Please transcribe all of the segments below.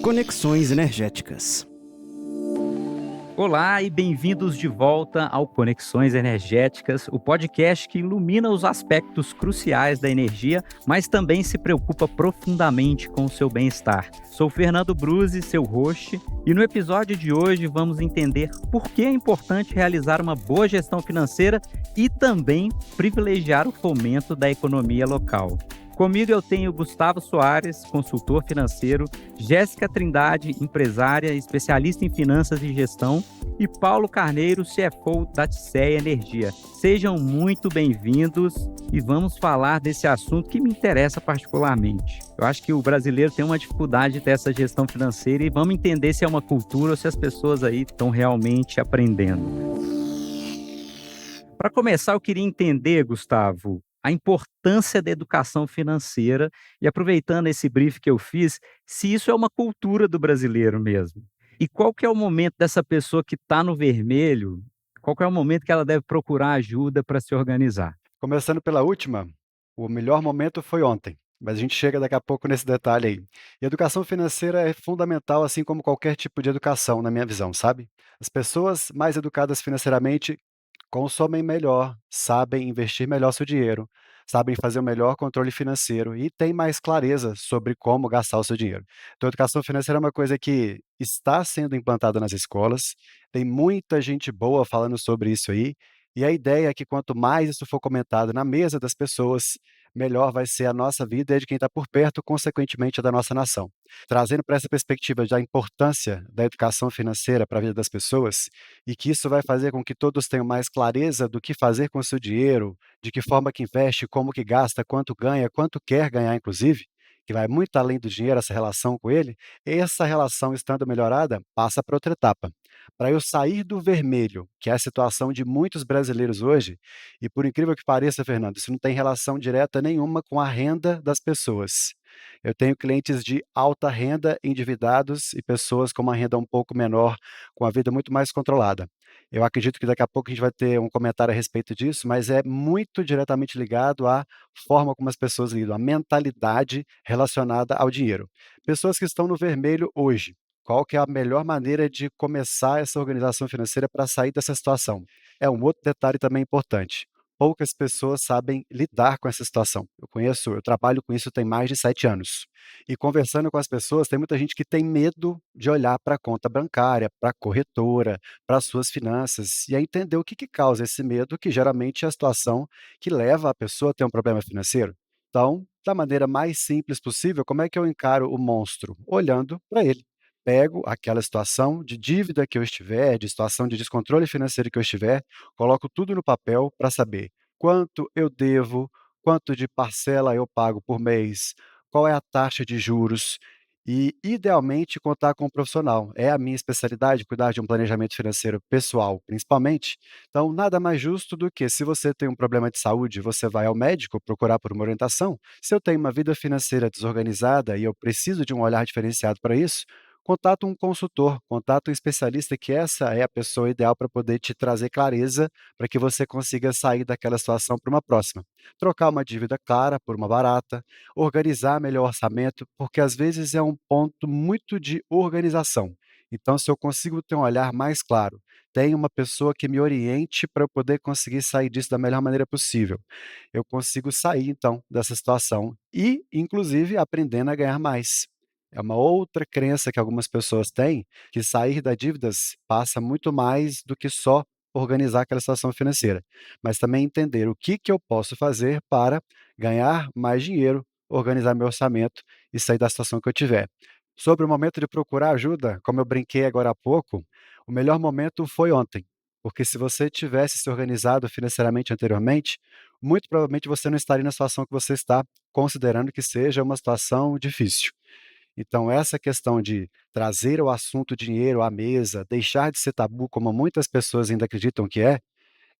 Conexões Energéticas. Olá e bem-vindos de volta ao Conexões Energéticas, o podcast que ilumina os aspectos cruciais da energia, mas também se preocupa profundamente com o seu bem-estar. Sou Fernando Bruzzi, seu host, e no episódio de hoje vamos entender por que é importante realizar uma boa gestão financeira e também privilegiar o fomento da economia local. Comigo eu tenho Gustavo Soares, consultor financeiro, Jéssica Trindade, empresária, especialista em finanças e gestão, e Paulo Carneiro, CFO da Tisseia Energia. Sejam muito bem-vindos e vamos falar desse assunto que me interessa particularmente. Eu acho que o brasileiro tem uma dificuldade de ter essa gestão financeira e vamos entender se é uma cultura ou se as pessoas aí estão realmente aprendendo. Para começar, eu queria entender, Gustavo, a importância da educação financeira e aproveitando esse brief que eu fiz, se isso é uma cultura do brasileiro mesmo. E qual que é o momento dessa pessoa que está no vermelho, qual que é o momento que ela deve procurar ajuda para se organizar? Começando pela última, o melhor momento foi ontem, mas a gente chega daqui a pouco nesse detalhe aí. E educação financeira é fundamental, assim como qualquer tipo de educação, na minha visão, sabe? As pessoas mais educadas financeiramente consomem melhor, sabem investir melhor seu dinheiro, sabem fazer o melhor controle financeiro e têm mais clareza sobre como gastar o seu dinheiro. Então, educação financeira é uma coisa que está sendo implantada nas escolas, tem muita gente boa falando sobre isso aí, e a ideia é que quanto mais isso for comentado na mesa das pessoas, melhor vai ser a nossa vida e a de quem está por perto, consequentemente a da nossa nação. Trazendo para essa perspectiva da importância da educação financeira para a vida das pessoas, e que isso vai fazer com que todos tenham mais clareza do que fazer com o seu dinheiro, de que forma que investe, como que gasta, quanto ganha, quanto quer ganhar inclusive, que vai muito além do dinheiro, essa relação com ele, essa relação estando melhorada, passa para outra etapa. Para eu sair do vermelho, que é a situação de muitos brasileiros hoje, e por incrível que pareça, Fernando, isso não tem relação direta nenhuma com a renda das pessoas. Eu tenho clientes de alta renda, endividados e pessoas com uma renda um pouco menor, com a vida muito mais controlada. Eu acredito que daqui a pouco a gente vai ter um comentário a respeito disso, mas é muito diretamente ligado à forma como as pessoas lidam, a mentalidade relacionada ao dinheiro. Pessoas que estão no vermelho hoje, qual que é a melhor maneira de começar essa organização financeira para sair dessa situação? É um outro detalhe também importante. Poucas pessoas sabem lidar com essa situação. Eu trabalho com isso tem mais de 7 anos. E conversando com as pessoas, tem muita gente que tem medo de olhar para a conta bancária, para a corretora, para as suas finanças, e aí entender o que que causa esse medo, que geralmente é a situação que leva a pessoa a ter um problema financeiro. Então, da maneira mais simples possível, como é que eu encaro o monstro? Olhando para ele. Pego aquela situação de dívida que eu estiver, de situação de descontrole financeiro que eu estiver, coloco tudo no papel para saber quanto eu devo, quanto de parcela eu pago por mês, qual é a taxa de juros e, idealmente, contar com um profissional. É a minha especialidade, cuidar de um planejamento financeiro pessoal, principalmente. Então, nada mais justo do que, se você tem um problema de saúde, você vai ao médico procurar por uma orientação. Se eu tenho uma vida financeira desorganizada e eu preciso de um olhar diferenciado para isso, contato um consultor, contato um especialista, que essa é a pessoa ideal para poder te trazer clareza, para que você consiga sair daquela situação para uma próxima. Trocar uma dívida clara por uma barata, organizar melhor o orçamento, porque às vezes é um ponto muito de organização. Então, se eu consigo ter um olhar mais claro, tem uma pessoa que me oriente para eu poder conseguir sair disso da melhor maneira possível. Eu consigo sair, então, dessa situação e, inclusive, aprendendo a ganhar mais. É uma outra crença que algumas pessoas têm, que sair da dívidas passa muito mais do que só organizar aquela situação financeira, mas também entender o que que eu posso fazer para ganhar mais dinheiro, organizar meu orçamento e sair da situação que eu tiver. Sobre o momento de procurar ajuda, como eu brinquei agora há pouco, o melhor momento foi ontem, porque se você tivesse se organizado financeiramente anteriormente, muito provavelmente você não estaria na situação que você está, considerando que seja uma situação difícil. Então, essa questão de trazer o assunto dinheiro à mesa, deixar de ser tabu, como muitas pessoas ainda acreditam que é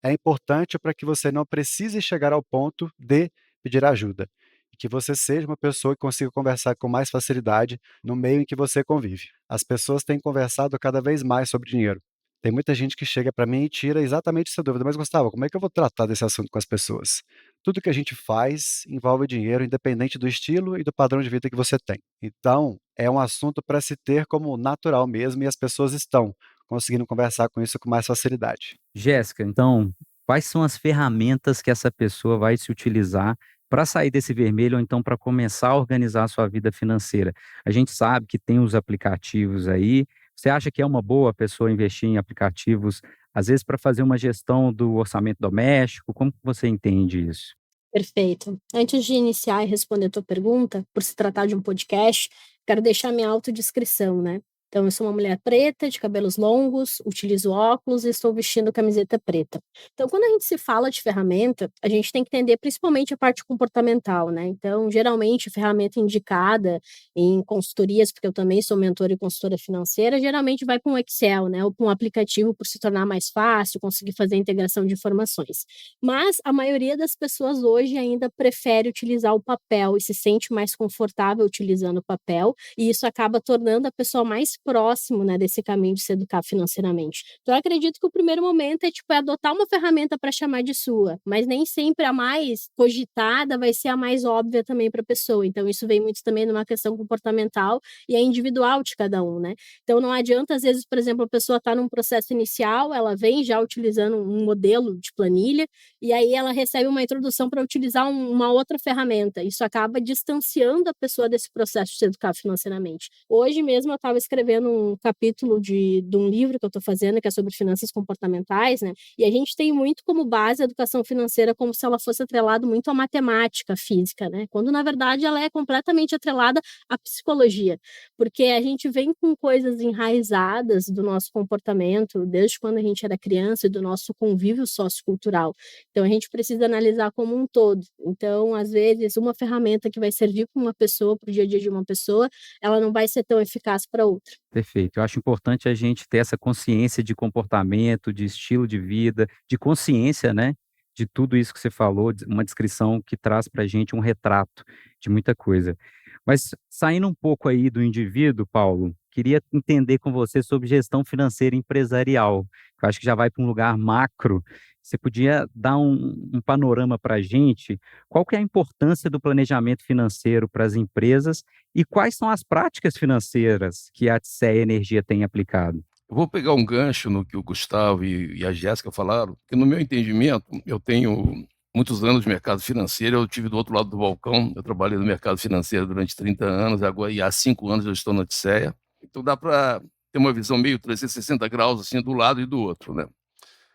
importante para que você não precise chegar ao ponto de pedir ajuda. E que você seja uma pessoa que consiga conversar com mais facilidade no meio em que você convive. As pessoas têm conversado cada vez mais sobre dinheiro. Tem muita gente que chega para mim e tira exatamente essa dúvida. Mas, Gustavo, como é que eu vou tratar desse assunto com as pessoas? Tudo que a gente faz envolve dinheiro, independente do estilo e do padrão de vida que você tem. Então, é um assunto para se ter como natural mesmo e as pessoas estão conseguindo conversar com isso com mais facilidade. Jéssica, então, quais são as ferramentas que essa pessoa vai se utilizar para sair desse vermelho ou então para começar a organizar a sua vida financeira? A gente sabe que tem os aplicativos aí. Você acha que é uma boa a pessoa investir em aplicativos, às vezes para fazer uma gestão do orçamento doméstico? Como que você entende isso? Perfeito. Antes de iniciar e responder a tua pergunta, por se tratar de um podcast, quero deixar minha autodescrição, né? Então, eu sou uma mulher preta, de cabelos longos, utilizo óculos e estou vestindo camiseta preta. Então, quando a gente se fala de ferramenta, a gente tem que entender principalmente a parte comportamental, né? Então, geralmente, a ferramenta indicada em consultorias, porque eu também sou mentora e consultora financeira, geralmente vai para um Excel, né? Ou para um aplicativo por se tornar mais fácil, conseguir fazer a integração de informações. Mas a maioria das pessoas hoje ainda prefere utilizar o papel e se sente mais confortável utilizando o papel, e isso acaba tornando a pessoa mais próximo, né, desse caminho de se educar financeiramente. Então eu acredito que o primeiro momento é, tipo, é adotar uma ferramenta para chamar de sua, mas nem sempre a mais cogitada vai ser a mais óbvia também para a pessoa. Então isso vem muito também numa questão comportamental e é individual de cada um, né? Então não adianta, às vezes, por exemplo, a pessoa está num processo inicial, ela vem já utilizando um modelo de planilha, e aí ela recebe uma introdução para utilizar uma outra ferramenta. Isso acaba distanciando a pessoa desse processo de se educar financeiramente. Hoje mesmo eu estava escrevendo um capítulo de um livro que eu estou fazendo, que é sobre finanças comportamentais, né? E a gente tem muito como base a educação financeira como se ela fosse atrelada muito à matemática, à física, né? Quando na verdade ela é completamente atrelada à psicologia, porque a gente vem com coisas enraizadas do nosso comportamento desde quando a gente era criança e do nosso convívio sociocultural. Então a gente precisa analisar como um todo. Então, às vezes, uma ferramenta que vai servir para uma pessoa, para o dia a dia de uma pessoa, ela não vai ser tão eficaz para outra. Perfeito. Eu acho importante a gente ter essa consciência de comportamento, de estilo de vida, de consciência, né, de tudo isso que você falou, uma descrição que traz para a gente um retrato de muita coisa. Mas saindo um pouco aí do indivíduo, Paulo, queria entender com você sobre gestão financeira empresarial, que eu acho que já vai para um lugar macro. Você podia dar um panorama para a gente? Qual que é a importância do planejamento financeiro para as empresas e quais são as práticas financeiras que a Atseia Energia tem aplicado? Eu vou pegar um gancho no que o Gustavo e a Jéssica falaram, porque no meu entendimento, eu tenho muitos anos de mercado financeiro, eu tive do outro lado do balcão, eu trabalhei no mercado financeiro durante 30 anos, agora e há 5 anos eu estou na Atseia. Então dá para ter uma visão meio 360 graus assim do lado e do outro, né?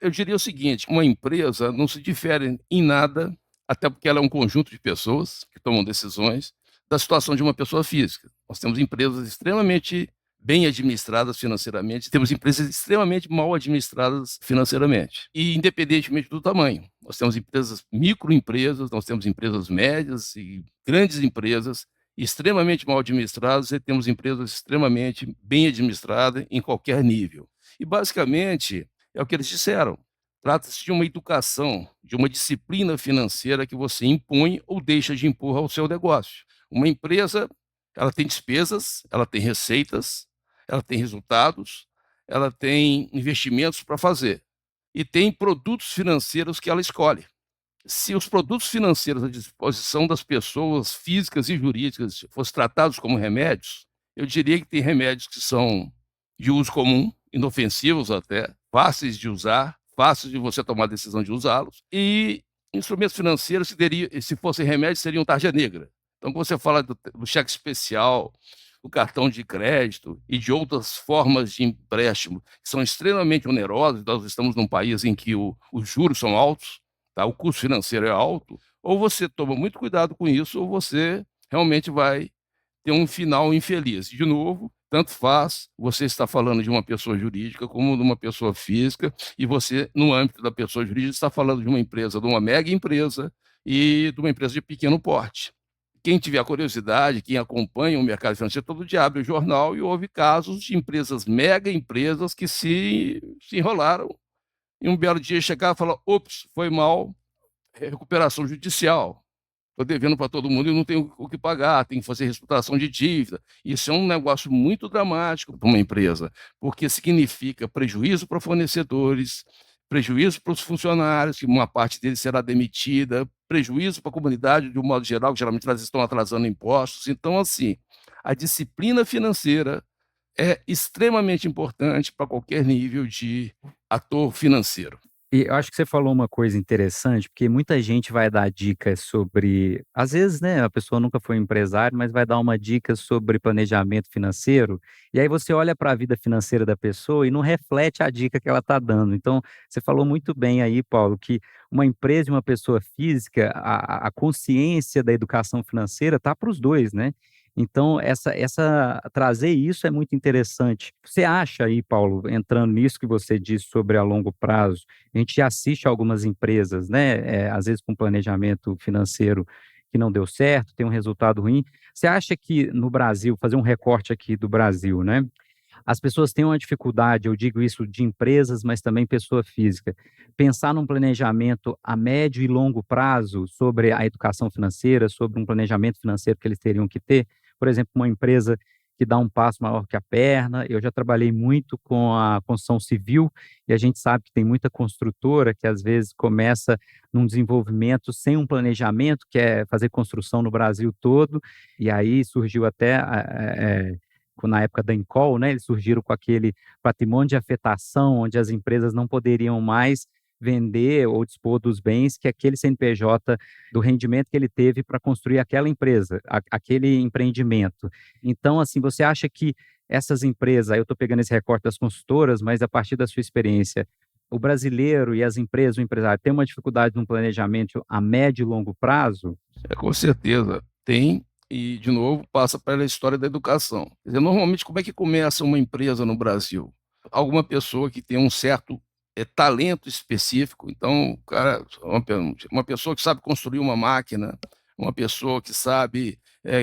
Eu diria o seguinte, uma empresa não se difere em nada, até porque ela é um conjunto de pessoas que tomam decisões, da situação de uma pessoa física. Nós temos empresas extremamente bem administradas financeiramente, temos empresas extremamente mal administradas financeiramente. E independentemente do tamanho, nós temos empresas, microempresas, nós temos empresas médias e grandes empresas extremamente mal administradas e temos empresas extremamente bem administradas em qualquer nível. E basicamente é o que eles disseram. Trata-se de uma educação, de uma disciplina financeira que você impõe ou deixa de impor ao seu negócio. Uma empresa, ela tem despesas, ela tem receitas, ela tem resultados, ela tem investimentos para fazer e tem produtos financeiros que ela escolhe. Se os produtos financeiros à disposição das pessoas físicas e jurídicas fossem tratados como remédios, eu diria que tem remédios que são de uso comum, inofensivos até, fáceis de usar, fáceis de você tomar a decisão de usá-los, e instrumentos financeiros, se fossem remédios, seriam tarja negra. Então, quando você fala do cheque especial, do cartão de crédito e de outras formas de empréstimo que são extremamente onerosas, nós estamos num país em que os juros são altos, tá? O custo financeiro é alto, ou você toma muito cuidado com isso, ou você realmente vai ter um final infeliz. De novo, tanto faz você está falando de uma pessoa jurídica como de uma pessoa física, e você, no âmbito da pessoa jurídica, está falando de uma empresa, de uma mega empresa e de uma empresa de pequeno porte. Quem tiver curiosidade, quem acompanha o mercado financeiro, todo dia abre o jornal e houve casos de empresas, mega empresas, que se enrolaram e um belo dia chegar e falar: ops, foi mal, recuperação judicial. Estou devendo para todo mundo e não tenho o que pagar, tenho que fazer reestruturação de dívida. Isso é um negócio muito dramático para uma empresa, porque significa prejuízo para fornecedores, prejuízo para os funcionários, que uma parte deles será demitida, prejuízo para a comunidade de um modo geral, que geralmente elas estão atrasando impostos. Então, assim, a disciplina financeira é extremamente importante para qualquer nível de ator financeiro. E eu acho que você falou uma coisa interessante, porque muita gente vai dar dicas sobre, às vezes, né, a pessoa nunca foi empresário, mas vai dar uma dica sobre planejamento financeiro, e aí você olha para a vida financeira da pessoa e não reflete a dica que ela está dando. Então, você falou muito bem aí, Paulo, que uma empresa e uma pessoa física, a consciência da educação financeira está para os dois, né? Então, trazer isso é muito interessante. Você acha aí, Paulo, entrando nisso que você disse sobre a longo prazo, a gente assiste a algumas empresas, né, às vezes com planejamento financeiro que não deu certo, tem um resultado ruim. Você acha que no Brasil, fazer um recorte aqui do Brasil, né, as pessoas têm uma dificuldade, eu digo isso de empresas, mas também pessoa física, pensar num planejamento a médio e longo prazo sobre a educação financeira, sobre um planejamento financeiro que eles teriam que ter? Por exemplo, uma empresa que dá um passo maior que a perna. Eu já trabalhei muito com a construção civil e a gente sabe que tem muita construtora que às vezes começa num desenvolvimento sem um planejamento, que é fazer construção no Brasil todo, e aí surgiu até na época da Encol, né, eles surgiram com aquele patrimônio de afetação, onde as empresas não poderiam mais vender ou dispor dos bens que aquele CNPJ, do rendimento que ele teve para construir aquela empresa, aquele empreendimento. Então, assim, você acha que essas empresas, aí eu estou pegando esse recorte das consultoras, mas a partir da sua experiência, o brasileiro e as empresas, o empresário, tem uma dificuldade no planejamento a médio e longo prazo? Com certeza, tem, e, de novo, passa pela história da educação. Quer dizer, normalmente, como é que começa uma empresa no Brasil? Alguma pessoa que tem um certo talento específico. Então, cara, uma pessoa que sabe construir uma máquina, uma pessoa que sabe,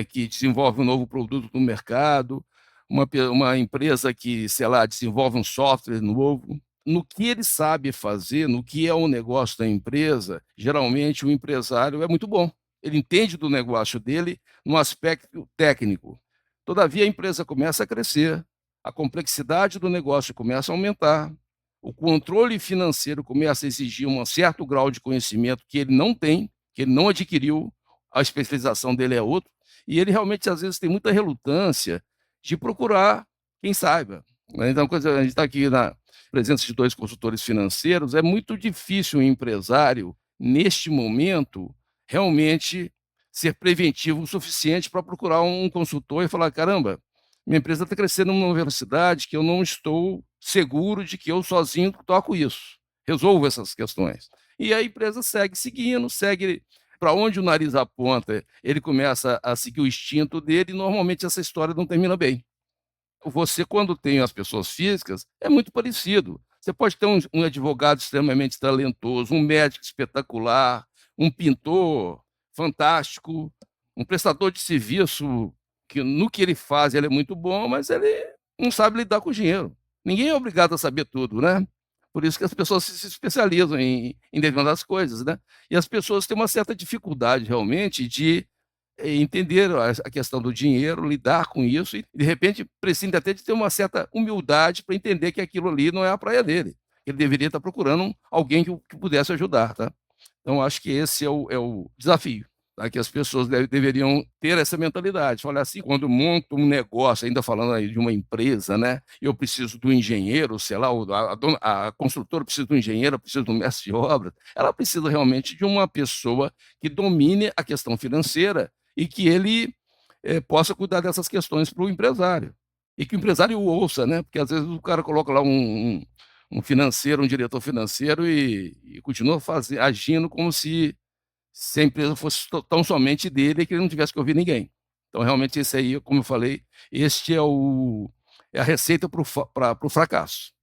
que desenvolve um novo produto no mercado, uma empresa que, sei lá, desenvolve um software novo. No que ele sabe fazer, no que é o negócio da empresa, geralmente o empresário é muito bom. Ele entende do negócio dele no aspecto técnico. Todavia, a empresa começa a crescer, a complexidade do negócio começa a aumentar, o controle financeiro começa a exigir um certo grau de conhecimento que ele não tem, que ele não adquiriu, a especialização dele é outra, e ele realmente, às vezes, tem muita relutância de procurar quem saiba. Então, quando a gente está aqui na presença de 2 consultores financeiros, é muito difícil um empresário, neste momento, realmente ser preventivo o suficiente para procurar um consultor e falar: caramba, minha empresa está crescendo numa velocidade que eu não estou seguro de que eu sozinho toco isso, resolvo essas questões. E a empresa segue para onde o nariz aponta, ele começa a seguir o instinto dele, e normalmente essa história não termina bem. Você, quando tem as pessoas físicas, é muito parecido. Você pode ter um advogado extremamente talentoso, um médico espetacular, um pintor fantástico, um prestador de serviço que no que ele faz ele é muito bom, mas ele não sabe lidar com o dinheiro. Ninguém é obrigado a saber tudo, né? Por isso que as pessoas se especializam em determinadas coisas, né? E as pessoas têm uma certa dificuldade realmente de entender a questão do dinheiro, lidar com isso e, de repente, precisa até de ter uma certa humildade para entender que aquilo ali não é a praia dele. Ele deveria estar procurando alguém que pudesse ajudar, tá? Então, acho que esse é o desafio, tá? Que as pessoas deveriam ter essa mentalidade. Olha, assim, quando monto um negócio, ainda falando aí de uma empresa, né? Eu preciso do engenheiro, sei lá, a construtora precisa do engenheiro, precisa do mestre de obras. Ela precisa realmente de uma pessoa que domine a questão financeira e que ele possa cuidar dessas questões para o empresário. E que o empresário o ouça, né? Porque às vezes o cara coloca lá um financeiro, um diretor financeiro e continua agindo como se a empresa fosse tão somente dele e que ele não tivesse que ouvir ninguém. Então, realmente, esse aí, como eu falei, este é a receita para o fracasso,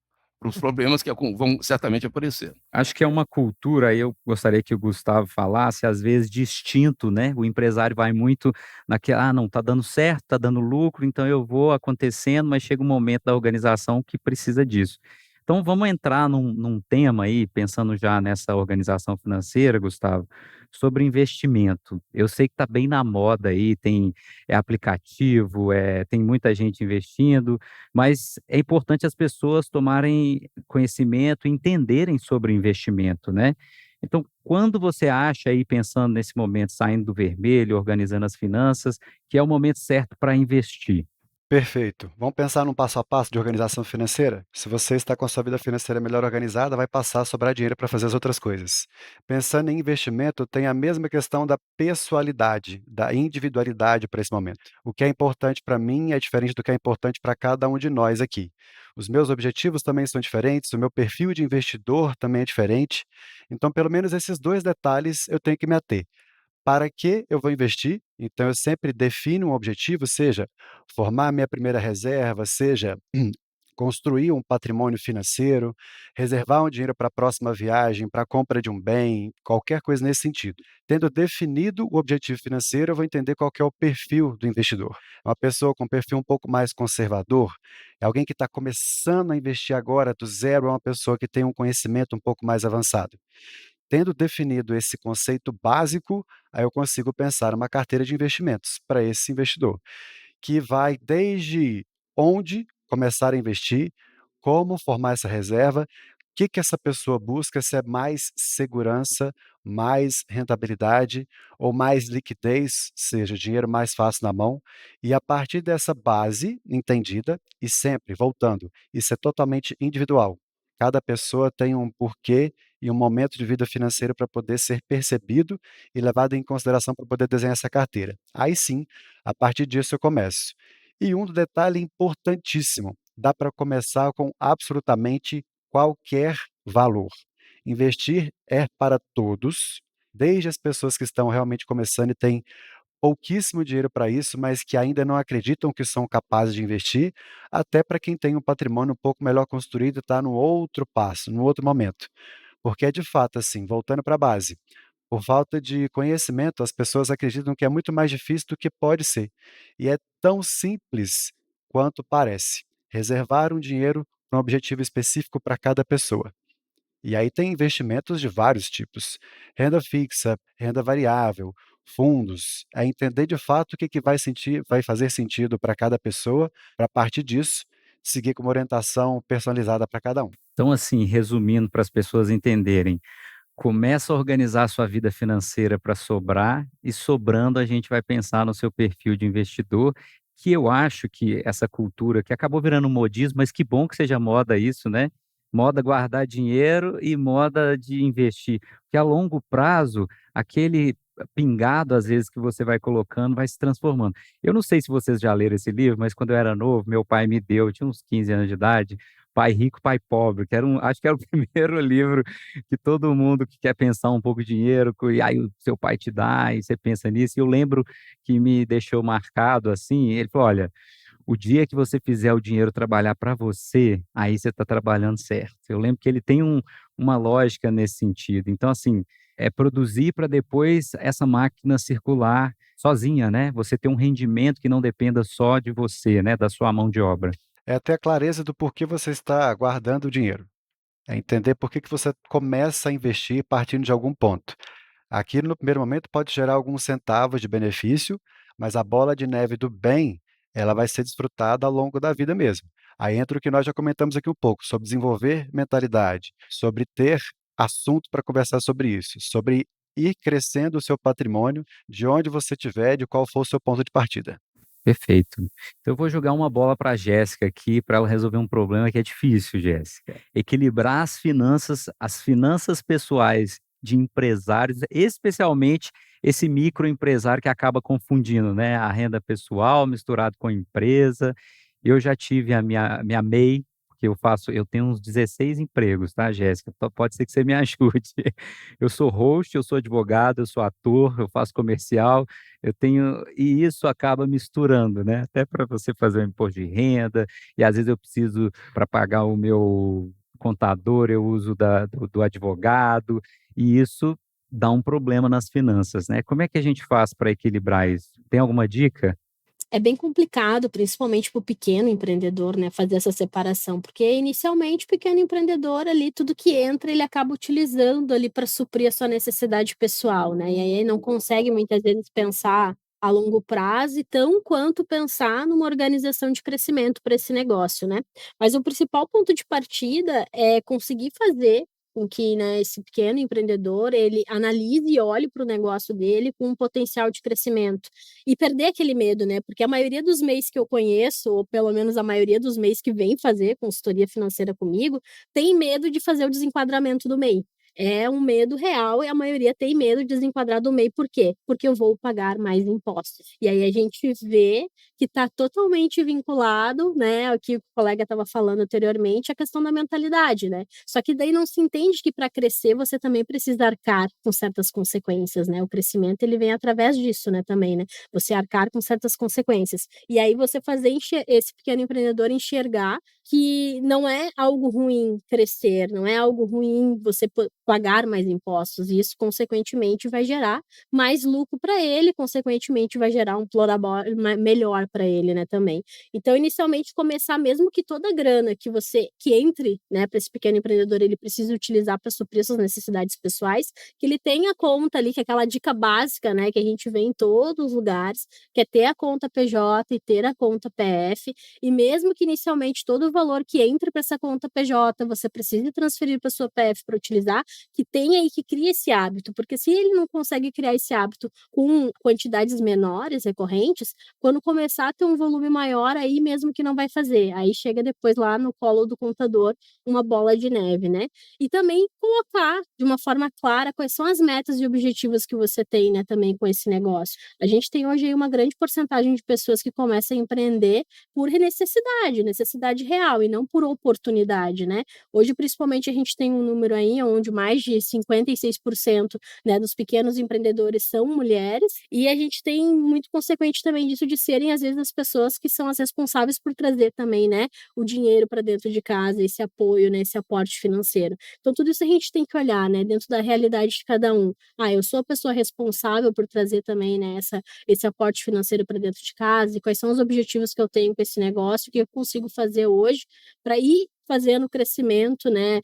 para os problemas que vão certamente aparecer. Acho que é uma cultura, aí eu gostaria que o Gustavo falasse, às vezes, de instinto, né? O empresário vai muito naquela, não, tá dando certo, tá dando lucro, então eu vou acontecendo, mas chega um momento da organização que precisa disso. Então vamos entrar num tema aí, pensando já nessa organização financeira, Gustavo, sobre investimento. Eu sei que está bem na moda aí, tem aplicativo, tem muita gente investindo, mas é importante as pessoas tomarem conhecimento, entenderem sobre investimento, né? Então, quando você acha aí, pensando nesse momento, saindo do vermelho, organizando as finanças, que é o momento certo para investir? Perfeito. Vamos pensar num passo a passo de organização financeira? Se você está com a sua vida financeira melhor organizada, vai passar a sobrar dinheiro para fazer as outras coisas. Pensando em investimento, tem a mesma questão da pessoalidade, da individualidade para esse momento. O que é importante para mim é diferente do que é importante para cada um de nós aqui. Os meus objetivos também são diferentes, o meu perfil de investidor também é diferente. Então, pelo menos esses dois detalhes eu tenho que me ater. Para que eu vou investir? Então eu sempre defino um objetivo, seja formar minha primeira reserva, seja construir um patrimônio financeiro, reservar um dinheiro para a próxima viagem, para a compra de um bem, qualquer coisa nesse sentido. Tendo definido o objetivo financeiro, eu vou entender qual que é o perfil do investidor. É uma pessoa com um perfil um pouco mais conservador, é alguém que está começando a investir agora do zero, é uma pessoa que tem um conhecimento um pouco mais avançado. Tendo definido esse conceito básico, aí eu consigo pensar uma carteira de investimentos para esse investidor, que vai desde onde começar a investir, como formar essa reserva, o que que essa pessoa busca, se é mais segurança, mais rentabilidade ou mais liquidez, seja dinheiro mais fácil na mão, e a partir dessa base entendida, e sempre voltando, isso é totalmente individual. Cada pessoa tem um porquê e um momento de vida financeiro para poder ser percebido e levado em consideração para poder desenhar essa carteira. Aí sim, a partir disso eu começo. E um detalhe importantíssimo, dá para começar com absolutamente qualquer valor. Investir é para todos, desde as pessoas que estão realmente começando e têm pouquíssimo dinheiro para isso, mas que ainda não acreditam que são capazes de investir, até para quem tem um patrimônio um pouco melhor construído e está no outro passo, no outro momento. Porque é de fato assim, voltando para a base, por falta de conhecimento, as pessoas acreditam que é muito mais difícil do que pode ser. E é tão simples quanto parece. Reservar um dinheiro para um objetivo específico para cada pessoa. E aí tem investimentos de vários tipos: renda fixa, renda variável, fundos. É entender de fato o que que vai fazer sentido para cada pessoa, para a partir disso, seguir com uma orientação personalizada para cada um. Então, assim, resumindo para as pessoas entenderem, começa a organizar a sua vida financeira para sobrar e sobrando a gente vai pensar no seu perfil de investidor, que eu acho que essa cultura que acabou virando um modismo, mas que bom que seja moda isso, né? Moda guardar dinheiro e moda de investir, porque a longo prazo aquele pingado às vezes que você vai colocando vai se transformando. Eu não sei se vocês já leram esse livro, mas quando eu era novo, meu pai me deu, eu tinha uns 15 anos de idade, Pai Rico, Pai Pobre, que era acho que era o primeiro livro que todo mundo que quer pensar um pouco de dinheiro, e aí o seu pai te dá, e você pensa nisso. E eu lembro que me deixou marcado assim, ele falou: "Olha, o dia que você fizer o dinheiro trabalhar para você, aí você está trabalhando certo". Eu lembro que ele tem uma lógica nesse sentido. Então, assim, é produzir para depois essa máquina circular sozinha, né, você ter um rendimento que não dependa só de você, né, da sua mão de obra. É ter a clareza do porquê você está guardando o dinheiro. É entender por que que você começa a investir partindo de algum ponto. Aquilo no primeiro momento pode gerar alguns centavos de benefício, mas a bola de neve do bem, ela vai ser desfrutada ao longo da vida mesmo. Aí entra o que nós já comentamos aqui um pouco, sobre desenvolver mentalidade, sobre ter assunto para conversar sobre isso, sobre ir crescendo o seu patrimônio de onde você estiver, de qual for o seu ponto de partida. Perfeito. Então eu vou jogar uma bola para a Jéssica aqui, para ela resolver um problema que é difícil, Jéssica. Equilibrar as finanças pessoais de empresários, especialmente esse microempresário que acaba confundindo, né, a renda pessoal misturado com empresa. Eu já tive a minha MEI, porque eu tenho uns 16 empregos, tá, Jéssica? Pode ser que você me ajude. Eu sou host, eu sou advogado, eu sou ator, eu faço comercial, e isso acaba misturando, né, até para você fazer o imposto de renda, e às vezes eu preciso para pagar o meu contador, eu uso do advogado, e isso dá um problema nas finanças, né. Como é que a gente faz para equilibrar isso? Tem alguma dica? É bem complicado, principalmente para o pequeno empreendedor, né, fazer essa separação, porque inicialmente o pequeno empreendedor ali, tudo que entra, ele acaba utilizando ali para suprir a sua necessidade pessoal, né, e aí não consegue muitas vezes pensar a longo prazo e tão quanto pensar numa organização de crescimento para esse negócio, né. Mas o principal ponto de partida é conseguir fazer com que, né, esse pequeno empreendedor, ele analise e olhe para o negócio dele com um potencial de crescimento. E perder aquele medo, né? Porque a maioria dos MEIs que eu conheço, ou pelo menos a maioria dos MEIs que vem fazer consultoria financeira comigo, tem medo de fazer o desenquadramento do MEI. É um medo real e a maioria tem medo de desenquadrar do MEI. Por quê? Porque eu vou pagar mais impostos. E aí a gente vê que está totalmente vinculado, né, ao que o colega estava falando anteriormente, a questão da mentalidade, né? Só que daí não se entende que para crescer você também precisa arcar com certas consequências, né? O crescimento ele vem através disso, né, também, né? Você arcar com certas consequências. E aí você fazer esse pequeno empreendedor enxergar que não é algo ruim crescer, não é algo ruim você pagar mais impostos, e isso, consequentemente, vai gerar mais lucro para ele, consequentemente, vai gerar um prolabore melhor para ele, né, também. Então, inicialmente, começar, mesmo que toda a grana que entre, né, para esse pequeno empreendedor, ele precisa utilizar para suprir suas necessidades pessoais, que ele tenha a conta ali, que é aquela dica básica, né, que a gente vê em todos os lugares, que é ter a conta PJ e ter a conta PF, e mesmo que inicialmente todo o valor que entre para essa conta PJ, você precise transferir para sua PF para utilizar, que tenha e que crie esse hábito, porque se ele não consegue criar esse hábito com quantidades menores, recorrentes, quando começar a ter um volume maior, aí mesmo que não vai fazer, aí chega depois lá no colo do contador uma bola de neve, né? E também colocar de uma forma clara quais são as metas e objetivos que você tem, né, também com esse negócio. A gente tem hoje aí uma grande porcentagem de pessoas que começam a empreender por necessidade real e não por oportunidade, né? Hoje, principalmente, a gente tem um número aí onde mais de 56%, né, dos pequenos empreendedores são mulheres, e a gente tem muito consequente também disso de serem, às vezes, as pessoas que são as responsáveis por trazer também, né, o dinheiro para dentro de casa, esse apoio, né, esse aporte financeiro. Então, tudo isso a gente tem que olhar, né, dentro da realidade de cada um. Eu sou a pessoa responsável por trazer também, né, esse aporte financeiro para dentro de casa, e quais são os objetivos que eu tenho com esse negócio, que eu consigo fazer hoje para ir fazendo crescimento, né,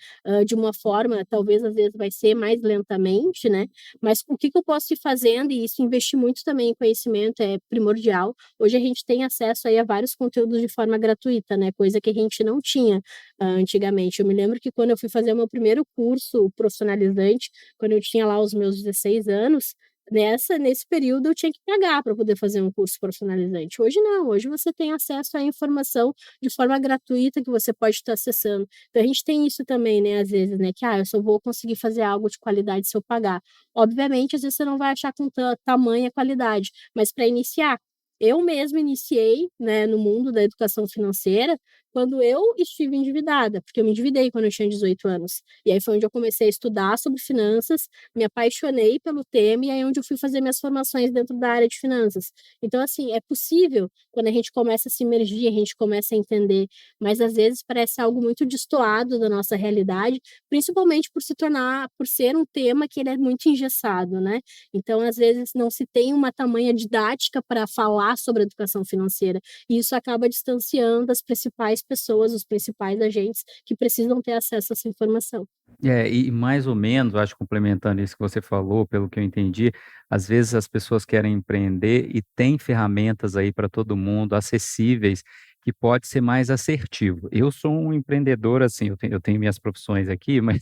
de uma forma, talvez às vezes vai ser mais lentamente, né, mas o que eu posso ir fazendo, e isso investir muito também em conhecimento é primordial. Hoje a gente tem acesso aí a vários conteúdos de forma gratuita, né, coisa que a gente não tinha antigamente. Eu me lembro que quando eu fui fazer o meu primeiro curso profissionalizante, quando eu tinha lá os meus 16 anos, nesse período eu tinha que pagar para poder fazer um curso profissionalizante. Hoje não, hoje você tem acesso à informação de forma gratuita que você pode estar acessando. Então a gente tem isso também, né, às vezes, né, que eu só vou conseguir fazer algo de qualidade se eu pagar. Obviamente, às vezes você não vai achar com tamanha qualidade, mas para iniciar, eu mesma iniciei, né, no mundo da educação financeira quando eu estive endividada, porque eu me endividei quando eu tinha 18 anos. E aí foi onde eu comecei a estudar sobre finanças, me apaixonei pelo tema, e aí onde eu fui fazer minhas formações dentro da área de finanças. Então, assim, é possível quando a gente começa a se imergir, a gente começa a entender, mas às vezes parece algo muito destoado da nossa realidade, principalmente por ser um tema que ele é muito engessado, né? Então, às vezes, não se tem uma tamanha didática para falar sobre educação financeira, e isso acaba distanciando as principais pessoas, os principais agentes que precisam ter acesso a essa informação. E mais ou menos, acho, complementando isso que você falou, pelo que eu entendi, às vezes as pessoas querem empreender e tem ferramentas aí para todo mundo, acessíveis, que pode ser mais assertivo. Eu sou um empreendedor, assim, eu tenho minhas profissões aqui, mas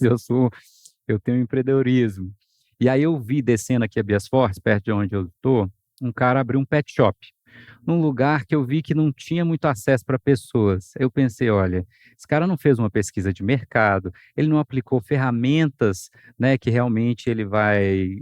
eu tenho empreendedorismo. E aí eu vi descendo aqui a Bias Fortes, perto de onde eu estou, um cara abrir um pet shop num lugar que eu vi que não tinha muito acesso para pessoas. Eu pensei: "Olha, esse cara não fez uma pesquisa de mercado, ele não aplicou ferramentas, né, que realmente ele vai,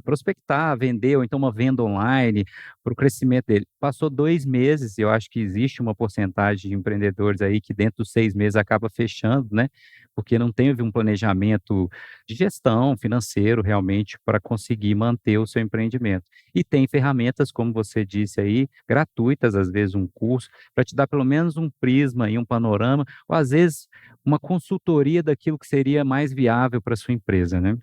prospectar, vender, ou então uma venda online para o crescimento dele". Passou 2 meses, e eu acho que existe uma porcentagem de empreendedores aí que dentro dos 6 meses acaba fechando, né, porque não teve um planejamento de gestão financeiro realmente para conseguir manter o seu empreendimento. E tem ferramentas, como você disse aí, gratuitas, às vezes um curso, para te dar pelo menos um prisma e um panorama, ou às vezes uma consultoria daquilo que seria mais viável para sua empresa, né?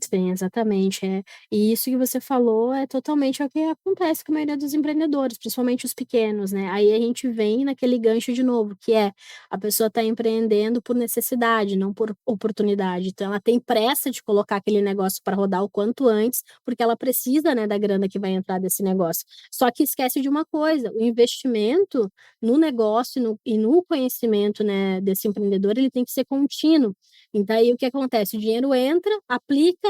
Sim, exatamente, E isso que você falou é totalmente o que acontece com a maioria dos empreendedores, principalmente os pequenos, né. Aí a gente vem naquele gancho de novo, que é, a pessoa está empreendendo por necessidade, não por oportunidade. Então ela tem pressa de colocar aquele negócio para rodar o quanto antes, porque ela precisa, né, da grana que vai entrar desse negócio. Só que esquece de uma coisa, o investimento no negócio e no conhecimento, né, desse empreendedor, ele tem que ser contínuo. Então aí o que acontece? O dinheiro entra, aplica,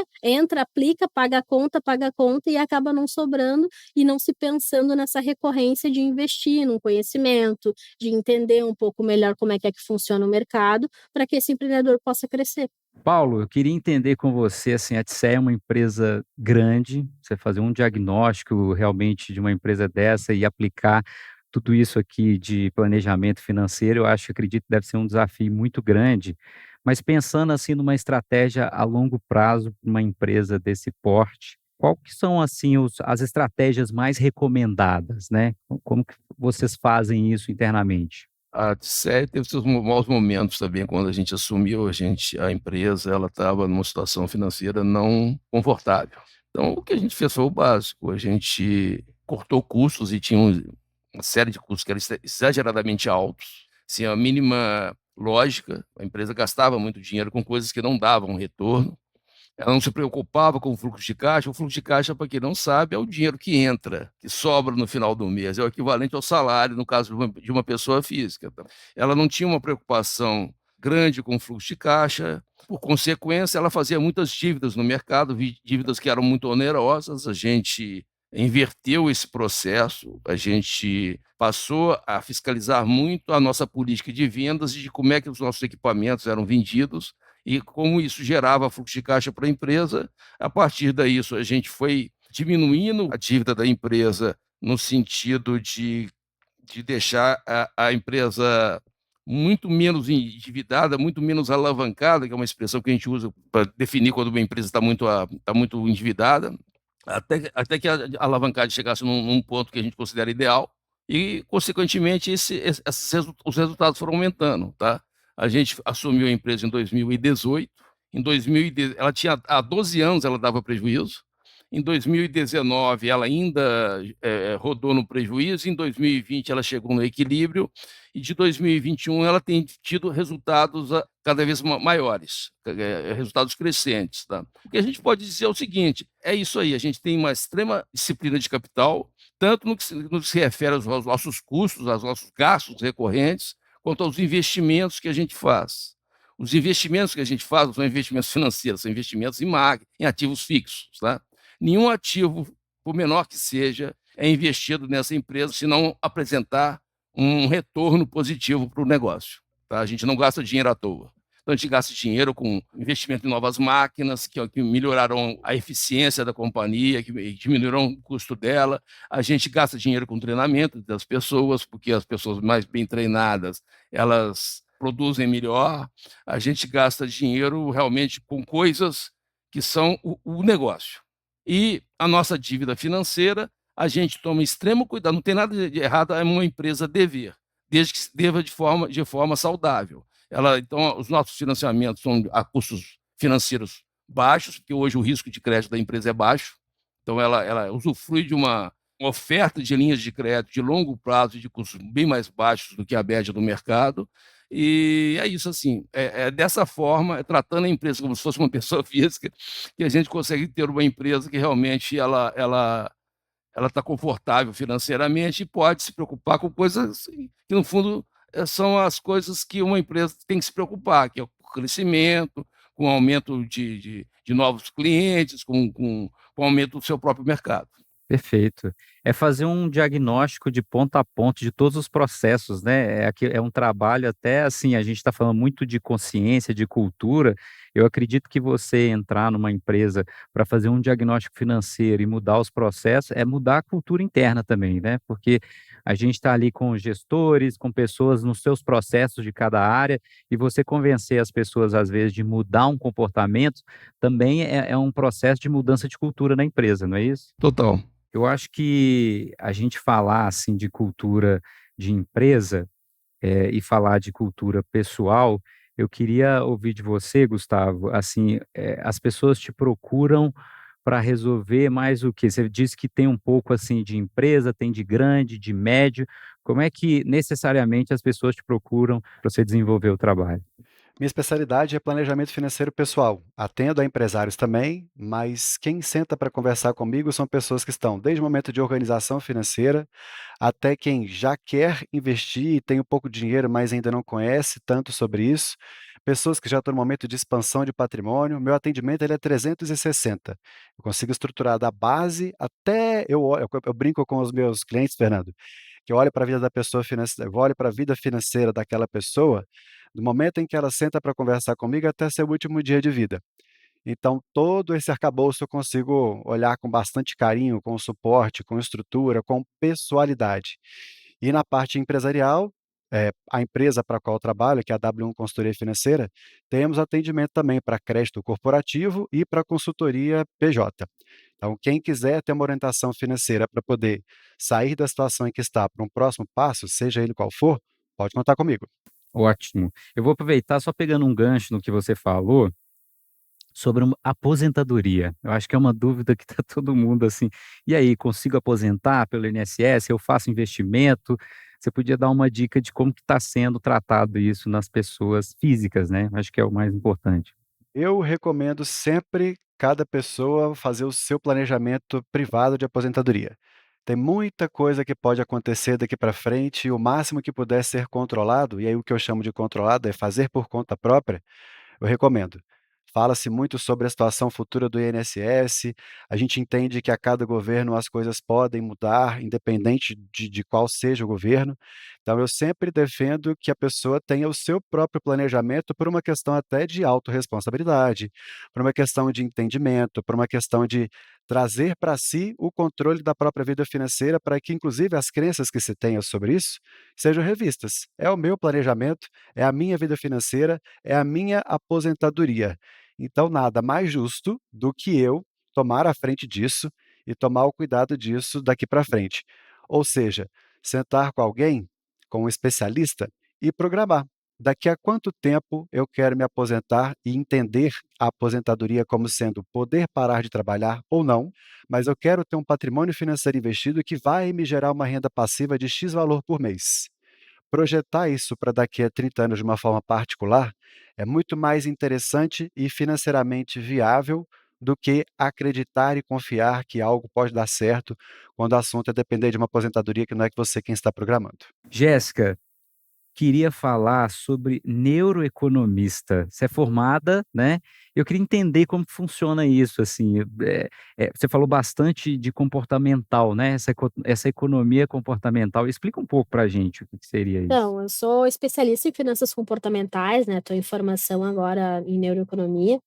paga a conta e acaba não sobrando e não se pensando nessa recorrência de investir num conhecimento, de entender um pouco melhor como é que funciona o mercado, para que esse empreendedor possa crescer. Paulo, eu queria entender com você, assim, a TSE é uma empresa grande, você fazer um diagnóstico realmente de uma empresa dessa e aplicar tudo isso aqui de planejamento financeiro, eu acho, acredito que deve ser um desafio muito grande. Mas pensando, assim, numa estratégia a longo prazo para uma empresa desse porte, qual que são, assim, as estratégias mais recomendadas, né? Como que vocês fazem isso internamente? A Odisseia teve seus maus momentos também, quando a gente assumiu, a empresa, ela estava numa situação financeira não confortável. Então, o que a gente fez foi o básico, a gente cortou custos e tinha uma série de custos que eram exageradamente altos, sem a mínima lógica, a empresa gastava muito dinheiro com coisas que não davam retorno, ela não se preocupava com o fluxo de caixa, para quem não sabe, é o dinheiro que entra, que sobra no final do mês, é o equivalente ao salário, no caso de uma pessoa física. Tá? Ela não tinha uma preocupação grande com o fluxo de caixa, por consequência, ela fazia muitas dívidas no mercado, dívidas que eram muito onerosas, a gente inverteu esse processo, a gente passou a fiscalizar muito a nossa política de vendas e de como é que os nossos equipamentos eram vendidos, e como isso gerava fluxo de caixa para a empresa. A partir daí, a gente foi diminuindo a dívida da empresa no sentido de deixar a empresa muito menos endividada, muito menos alavancada, que é uma expressão que a gente usa para definir quando uma empresa tá muito endividada, até que a alavancagem chegasse num ponto que a gente considera ideal, e, consequentemente, os resultados foram aumentando. Tá? A gente assumiu a empresa em 2018. Ela tinha há 12 anos ela dava prejuízo. Em 2019 ela ainda rodou no prejuízo. Em 2020 ela chegou no equilíbrio e de 2021 ela tem tido resultados cada vez maiores, resultados crescentes. Tá? O que a gente pode dizer é o seguinte: é isso aí, a gente tem uma extrema disciplina de capital, tanto no que se refere aos nossos custos, aos nossos gastos recorrentes, quanto aos investimentos que a gente faz. Os investimentos que a gente faz não são investimentos financeiros, são investimentos em ativos fixos. Tá? Nenhum ativo, por menor que seja, é investido nessa empresa se não apresentar um retorno positivo para o negócio. Tá? A gente não gasta dinheiro à toa. Então, a gente gasta dinheiro com investimento em novas máquinas, que melhorarão a eficiência da companhia, que diminuirão o custo dela. A gente gasta dinheiro com treinamento das pessoas, porque as pessoas mais bem treinadas, elas produzem melhor. A gente gasta dinheiro realmente com coisas que são o negócio. E a nossa dívida financeira, a gente toma extremo cuidado, não tem nada de errado é uma empresa dever, desde que se deva de forma saudável. Então, os nossos financiamentos são a custos financeiros baixos, porque hoje o risco de crédito da empresa é baixo, então ela usufrui de uma oferta de linhas de crédito de longo prazo e de custos bem mais baixos do que a média do mercado, e é isso, assim, dessa forma, tratando a empresa como se fosse uma pessoa física, que a gente consegue ter uma empresa que realmente ela está confortável financeiramente e pode se preocupar com coisas que, no fundo, são as coisas que uma empresa tem que se preocupar, que é o crescimento, com o aumento de novos clientes, com o aumento do seu próprio mercado. Perfeito. É fazer um diagnóstico de ponta a ponta de todos os processos, né? É um trabalho até assim, a gente está falando muito de consciência, de cultura. Eu acredito que você entrar numa empresa para fazer um diagnóstico financeiro e mudar os processos, é mudar a cultura interna também, né? Porque a gente está ali com gestores, com pessoas nos seus processos de cada área, e você convencer as pessoas, às vezes, de mudar um comportamento, também é um processo de mudança de cultura na empresa, não é isso? Total. Eu acho que a gente falar, assim, de cultura de empresa, e falar de cultura pessoal, Eu queria ouvir de você, Gustavo, assim, as pessoas te procuram para resolver mais o quê? Você disse que tem um pouco, assim, de empresa, tem de grande, de médio. Como é que necessariamente as pessoas te procuram para você desenvolver o trabalho? Minha especialidade é planejamento financeiro pessoal. Atendo a empresários também, mas quem senta para conversar comigo são pessoas que estão desde o momento de organização financeira até quem já quer investir e tem um pouco de dinheiro, mas ainda não conhece tanto sobre isso. Pessoas que já estão no momento de expansão de patrimônio. Meu atendimento ele é 360. Eu consigo estruturar da base até eu brinco com os meus clientes, Fernando, que eu olho para a vida da pessoa financeira, eu olho para a vida financeira daquela pessoa, do momento em que ela senta para conversar comigo até seu último dia de vida. Então, todo esse arcabouço eu consigo olhar com bastante carinho, com suporte, com estrutura, com pessoalidade. E na parte empresarial, a empresa para a qual eu trabalho, que é a W1 Consultoria Financeira, temos atendimento também para crédito corporativo e para consultoria PJ. Então, quem quiser ter uma orientação financeira para poder sair da situação em que está para um próximo passo, seja ele qual for, pode contar comigo. Ótimo. Eu vou aproveitar só pegando um gancho no que você falou sobre uma aposentadoria. Eu acho que é uma dúvida que está todo mundo assim: "E aí, consigo aposentar pelo INSS? Eu faço investimento?". Você podia dar uma dica de como que está sendo tratado isso nas pessoas físicas, né, acho que é o mais importante. Eu recomendo sempre cada pessoa fazer o seu planejamento privado de aposentadoria. Tem muita coisa que pode acontecer daqui para frente e o máximo que puder ser controlado, e aí o que eu chamo de controlado é fazer por conta própria, eu recomendo. Fala-se muito sobre a situação futura do INSS, a gente entende que a cada governo as coisas podem mudar, independente de qual seja o governo. Então, eu sempre defendo que a pessoa tenha o seu próprio planejamento por uma questão até de autorresponsabilidade, por uma questão de entendimento, por uma questão de trazer para si o controle da própria vida financeira, para que, inclusive, as crenças que se tenha sobre isso sejam revistas. É o meu planejamento, é a minha vida financeira, é a minha aposentadoria. Então, nada mais justo do que eu tomar a frente disso e tomar o cuidado disso daqui para frente. Ou seja, sentar com alguém, com um especialista e programar. Daqui a quanto tempo eu quero me aposentar e entender a aposentadoria como sendo poder parar de trabalhar ou não, mas eu quero ter um patrimônio financeiro investido que vai me gerar uma renda passiva de X valor por mês. Projetar isso para daqui a 30 anos de uma forma particular é muito mais interessante e financeiramente viável do que acreditar e confiar que algo pode dar certo quando o assunto é depender de uma aposentadoria que não é que você quem está programando. Jéssica, queria falar sobre neuroeconomista. Você é formada, né, eu queria entender como que funciona isso, assim, você falou bastante de comportamental, né, essa economia comportamental. Explica um pouco pra gente o que que seria isso. Então, eu sou especialista em finanças comportamentais, né, estou em formação agora em neuroeconomia.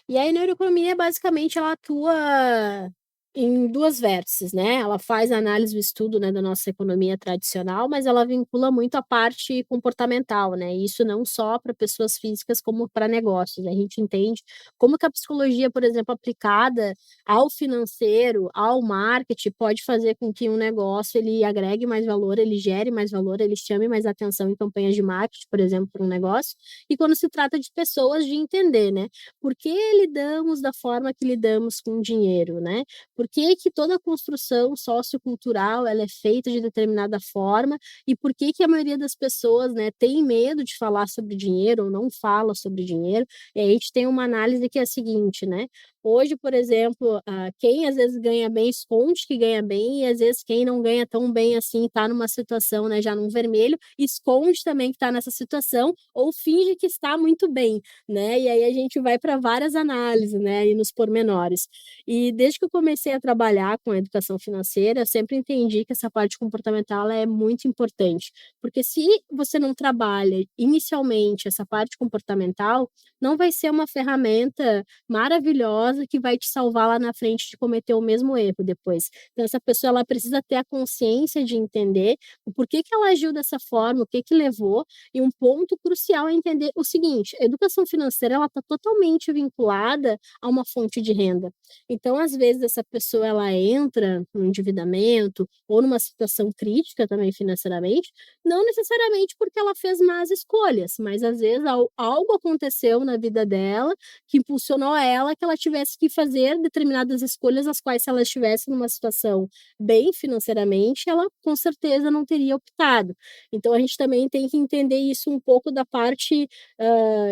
E aí, neuroeconomia, basicamente, ela atua em 2 vértices, né, ela faz a análise do estudo, né, da nossa economia tradicional, mas ela vincula muito a parte comportamental, né, e isso não só para pessoas físicas como para negócios. A gente entende como que a psicologia, por exemplo, aplicada ao financeiro, ao marketing, pode fazer com que um negócio ele agregue mais valor, ele gere mais valor, ele chame mais atenção em campanhas de marketing, por exemplo, para um negócio. E quando se trata de pessoas, de entender, né, por que lidamos da forma que lidamos com o dinheiro, né? Por que que toda a construção sociocultural ela é feita de determinada forma e por que que a maioria das pessoas, né, tem medo de falar sobre dinheiro ou não fala sobre dinheiro. E aí a gente tem uma análise que é a seguinte, né? Hoje, por exemplo, quem às vezes ganha bem esconde que ganha bem e às vezes quem não ganha tão bem assim está numa situação, né, já num vermelho, esconde também que está nessa situação ou finge que está muito bem, né? E aí a gente vai para várias análises, né, e nos pormenores. E desde que eu comecei a trabalhar com a educação financeira, eu sempre entendi que essa parte comportamental ela é muito importante, porque se você não trabalha inicialmente essa parte comportamental, não vai ser uma ferramenta maravilhosa milagrosa que vai te salvar lá na frente de cometer o mesmo erro depois. Então essa pessoa ela precisa ter a consciência de entender o porquê que ela agiu dessa forma, o que que levou, e um ponto crucial é entender o seguinte: a educação financeira ela está totalmente vinculada a uma fonte de renda. Então, às vezes, essa pessoa ela entra no endividamento ou numa situação crítica também financeiramente, não necessariamente porque ela fez más escolhas, mas às vezes algo aconteceu na vida dela que impulsionou ela que ela tivesse que fazer determinadas escolhas, as quais, se ela estivesse numa situação bem financeiramente, ela com certeza não teria optado. Então, a gente também tem que entender isso um pouco da parte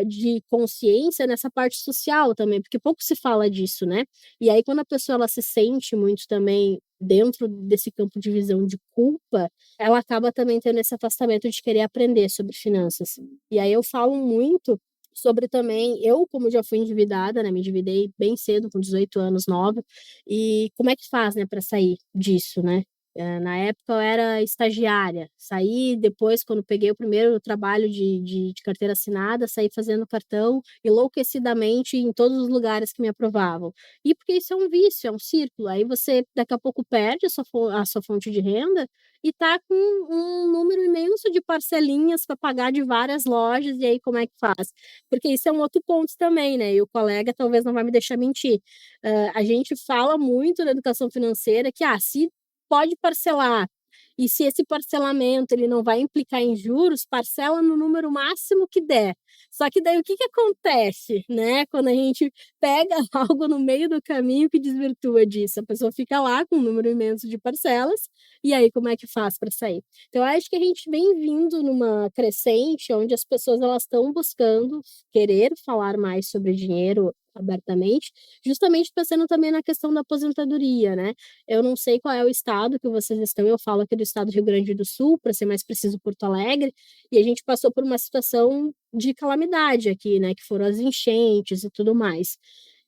de consciência nessa parte social também, porque pouco se fala disso, né? E aí, quando a pessoa ela se sente muito também dentro desse campo de visão de culpa, ela acaba também tendo esse afastamento de querer aprender sobre finanças. E aí eu falo muito sobre também, eu como já fui endividada, né, me endividei bem cedo, com 18 anos, nova, e como é que faz, né, para sair disso, né? Na época eu era estagiária, saí depois, quando peguei o primeiro trabalho de carteira assinada, saí fazendo cartão enlouquecidamente em todos os lugares que me aprovavam. E porque isso é um vício, é um círculo, aí você daqui a pouco perde a sua fonte de renda e tá com um número imenso de parcelinhas para pagar de várias lojas, e aí como é que faz? Porque isso é um outro ponto também, né, e o colega talvez não vai me deixar mentir. A gente fala muito na educação financeira que, se pode parcelar. E se esse parcelamento ele não vai implicar em juros, parcela no número máximo que der. Só que daí o que que acontece, né? Quando a gente pega algo no meio do caminho que desvirtua disso, a pessoa fica lá com um número imenso de parcelas, e aí como é que faz para sair? Então eu acho que a gente vem vindo numa crescente onde as pessoas elas estão buscando querer falar mais sobre dinheiro abertamente, justamente pensando também na questão da aposentadoria, né? Eu não sei qual é o estado que vocês estão, eu falo aqui do estado do Rio Grande do Sul, para ser mais preciso, Porto Alegre, e a gente passou por uma situação de calamidade aqui, né, que foram as enchentes e tudo mais.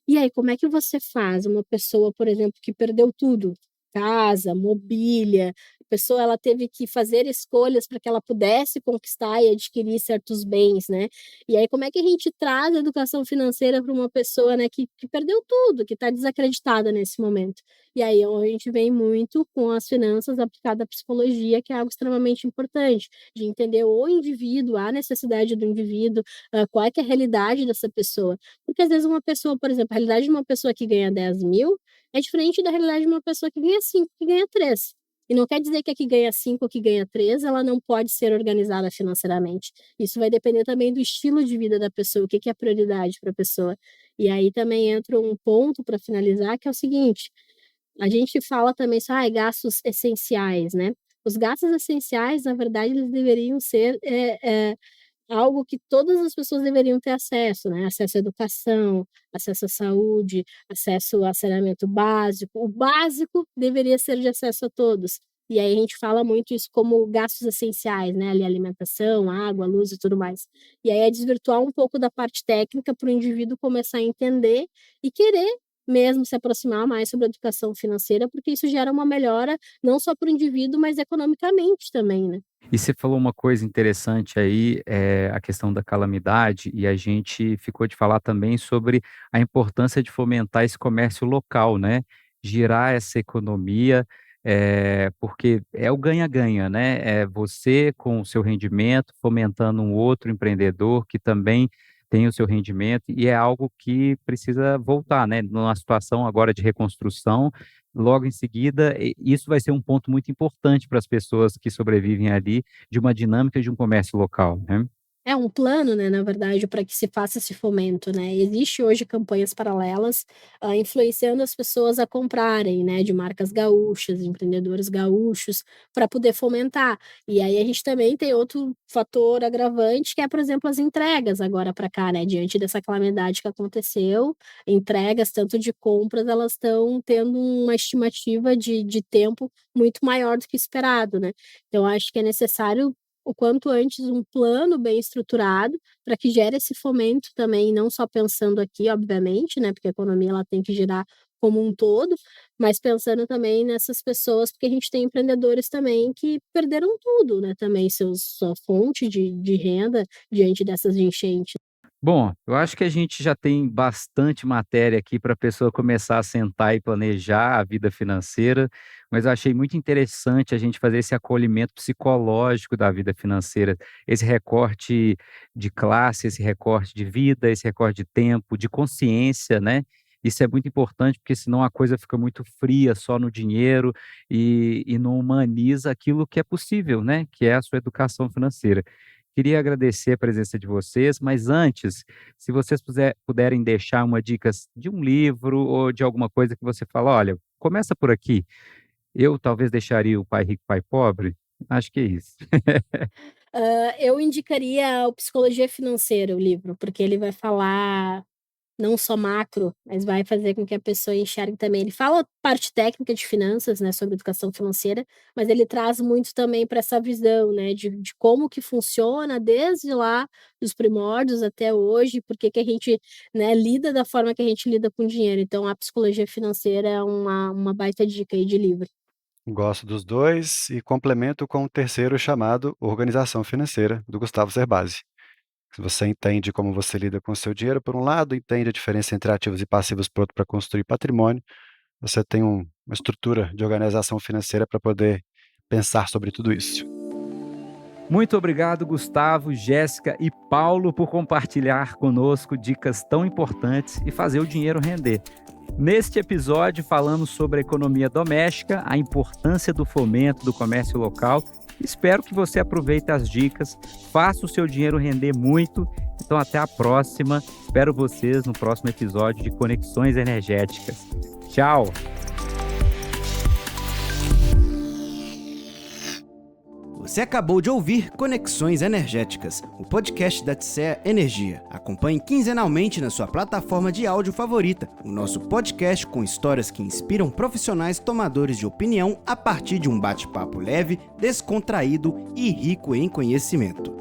E aí, como é que você faz uma pessoa, por exemplo, que perdeu tudo, casa, mobília, a pessoa ela teve que fazer escolhas para que ela pudesse conquistar e adquirir certos bens, né? E aí, como é que a gente traz a educação financeira para uma pessoa, né, que perdeu tudo, que está desacreditada nesse momento? E aí a gente vem muito com as finanças aplicada à psicologia, que é algo extremamente importante, de entender o indivíduo, a necessidade do indivíduo, qual é que é a realidade dessa pessoa. Porque às vezes uma pessoa, por exemplo, a realidade de uma pessoa que ganha 10 mil é diferente da realidade de uma pessoa que ganha 5, que ganha 3. E não quer dizer que a que ganha 5 ou que ganha 3, ela não pode ser organizada financeiramente. Isso vai depender também do estilo de vida da pessoa, o que que é prioridade para a pessoa. E aí também entra um ponto para finalizar, que é o seguinte: a gente fala também só, gastos essenciais, né? Os gastos essenciais, na verdade, eles deveriam ser algo que todas as pessoas deveriam ter acesso, né? Acesso à educação, acesso à saúde, acesso a saneamento básico. O básico deveria ser de acesso a todos. E aí a gente fala muito isso como gastos essenciais, né? Ali alimentação, água, luz e tudo mais. E aí é desvirtuar um pouco da parte técnica para o indivíduo começar a entender e querer mesmo se aproximar mais sobre a educação financeira, porque isso gera uma melhora não só para o indivíduo, mas economicamente também, né? E você falou uma coisa interessante aí, a questão da calamidade, e a gente ficou de falar também sobre a importância de fomentar esse comércio local, né? Girar essa economia, porque é o ganha-ganha, né? É você com o seu rendimento fomentando um outro empreendedor que também tem o seu rendimento, e é algo que precisa voltar, né? Numa situação agora de reconstrução, logo em seguida, isso vai ser um ponto muito importante para as pessoas que sobrevivem ali, de uma dinâmica de um comércio local, né. É um plano, né, na verdade, para que se faça esse fomento, né. Existe hoje campanhas paralelas, influenciando as pessoas a comprarem, né, de marcas gaúchas, empreendedores gaúchos, para poder fomentar. E aí a gente também tem outro fator agravante, que é, por exemplo, as entregas agora para cá, né, diante dessa calamidade que aconteceu, entregas tanto de compras, elas estão tendo uma estimativa de tempo muito maior do que esperado, né. Então acho que é necessário o quanto antes um plano bem estruturado para que gere esse fomento também, não só pensando aqui, obviamente, né, porque a economia ela tem que girar como um todo, mas pensando também nessas pessoas, porque a gente tem empreendedores também que perderam tudo, né, também sua fonte de renda diante dessas enchentes. Bom, eu acho que a gente já tem bastante matéria aqui para a pessoa começar a sentar e planejar a vida financeira, mas eu achei muito interessante a gente fazer esse acolhimento psicológico da vida financeira, esse recorte de classe, esse recorte de vida, esse recorte de tempo, de consciência, né? Isso é muito importante, porque senão a coisa fica muito fria só no dinheiro e não humaniza aquilo que é possível, né? Que é a sua educação financeira. Queria agradecer a presença de vocês, mas antes, se vocês puderem deixar uma dica de um livro ou de alguma coisa que você fala: "Olha, começa por aqui". Eu talvez deixaria o Pai Rico, Pai Pobre. Acho que é isso. Eu indicaria o Psicologia Financeira, o livro, porque ele vai falar não só macro, mas vai fazer com que a pessoa enxergue também. Ele fala parte técnica de finanças, né, sobre educação financeira, mas ele traz muito também para essa visão, né, de como que funciona desde lá dos primórdios até hoje, por que que a gente, né, lida da forma que a gente lida com dinheiro. Então a psicologia financeira é uma baita dica aí de livro. Gosto dos dois e complemento com o terceiro chamado Organização Financeira, do Gustavo Cerbasi. Se você entende como você lida com o seu dinheiro, por um lado, entende a diferença entre ativos e passivos por outro para construir patrimônio, você tem uma estrutura de organização financeira para poder pensar sobre tudo isso. Muito obrigado, Gustavo, Jéssica e Paulo, por compartilhar conosco dicas tão importantes e fazer o dinheiro render. Neste episódio, falamos sobre a economia doméstica, a importância do fomento do comércio local. Espero que você aproveite as dicas, faça o seu dinheiro render muito. Então, até a próxima. Espero vocês no próximo episódio de Conexões Energéticas. Tchau! Você acabou de ouvir Conexões Energéticas, o podcast da TSEA Energia. Acompanhe quinzenalmente na sua plataforma de áudio favorita o nosso podcast com histórias que inspiram profissionais tomadores de opinião a partir de um bate-papo leve, descontraído e rico em conhecimento.